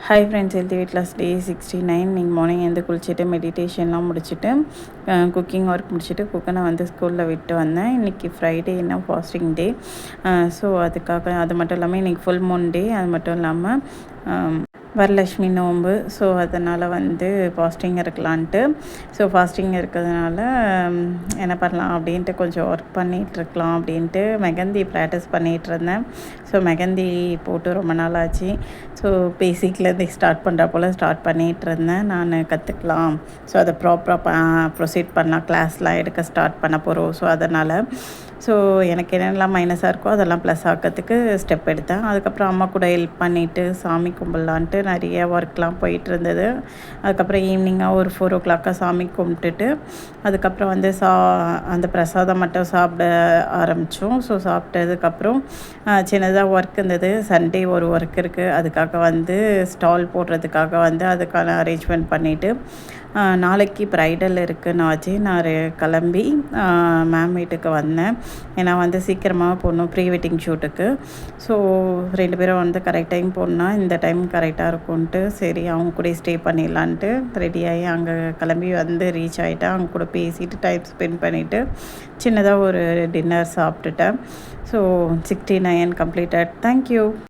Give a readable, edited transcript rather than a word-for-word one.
Hi friends, healthy weight loss day 69. நீங்கள் morning எழுந்து குளிச்சுட்டு மெடிடேஷன்லாம் முடிச்சுட்டு குக்கிங் ஒர்க் முடிச்சுட்டு குக்கனை ஸ்கூலில் விட்டு வந்தேன். இன்றைக்கி ஃப்ரைடே, என்ன ஃபாஸ்டிங் டே. ஸோ அதுக்காக அது மட்டும் இல்லாமல் இன்றைக்கி ஃபுல் மூன் டே. அது மட்டும் இல்லாமல் வரலட்சுமி நோன்பு. ஸோ அதனால் ஃபாஸ்டிங் இருக்கலான்ட்டு. ஸோ ஃபாஸ்டிங் இருக்கிறதுனால என்ன பண்ணலாம் அப்படின்ட்டு கொஞ்சம் ஒர்க் பண்ணிகிட்ருக்கலாம் அப்படின்ட்டு மெஹந்தி ப்ராக்டிஸ் பண்ணிகிட்ருந்தேன். ஸோ மெஹந்தி போட்டு ரொம்ப நாள் ஆச்சு. ஸோ பேசிக்லேருந்து ஸ்டார்ட் பண்ணுற போல் ஸ்டார்ட் பண்ணிகிட்ருந்தேன். நான் கற்றுக்கலாம். ஸோ அதை ப்ராப்பராக ப்ரொசீட் பண்ணலாம். கிளாஸ்லாம் எடுக்க ஸ்டார்ட் பண்ண போகிறோம். ஸோ அதனால் எனக்கு என்னென்னலாம் மைனஸாக இருக்கோ அதெல்லாம் ப்ளஸ் ஆக்கிறதுக்கு ஸ்டெப் எடுத்தேன். அதுக்கப்புறம் அம்மா கூட ஹெல்ப் பண்ணிவிட்டு சாமி கும்பிட்லான்ட்டு நிறைய ஒர்க்லாம் போயிட்டு இருந்தது. அதுக்கப்புறம் ஈவினிங்காக ஒரு 4 o'clock சாமி கும்பிட்டுட்டு அதுக்கப்புறம் அந்த பிரசாதம் மட்டும் சாப்பிட ஆரம்பித்தோம். ஸோ சாப்பிட்டதுக்கப்புறம் சின்னதாக ஒர்க் இருந்தது. சண்டே ஒரு ஒர்க் இருக்குது. அதுக்காக ஸ்டால் போடுறதுக்காக அதுக்கான அரேஞ்ச்மெண்ட் பண்ணிவிட்டு நாளைக்கு ப்ரைடல் இருக்குன்னாச்சு நான் கிளம்பி மேம் வீட்டுக்கு வந்தேன். ஏன்னா சீக்கிரமாக போடணும் ப்ரீ வெட்டிங் ஷூட்டுக்கு. ஸோ 2 பேரும் கரெக்ட் டைம் போடணுன்னா இந்த டைம் கரெக்டாக இருக்கும்ன்ட்டு சரி அவங்க கூட ஸ்டே பண்ணிடலான்ட்டு ரெடியாகி அங்கே கிளம்பி ரீச் ஆகிட்டேன். அவங்க கூட பேசிட்டு டைம் ஸ்பெண்ட் பண்ணிவிட்டு சின்னதாக ஒரு டின்னர் சாப்பிட்டுட்டேன். So 69 completed. தேங்க்யூ.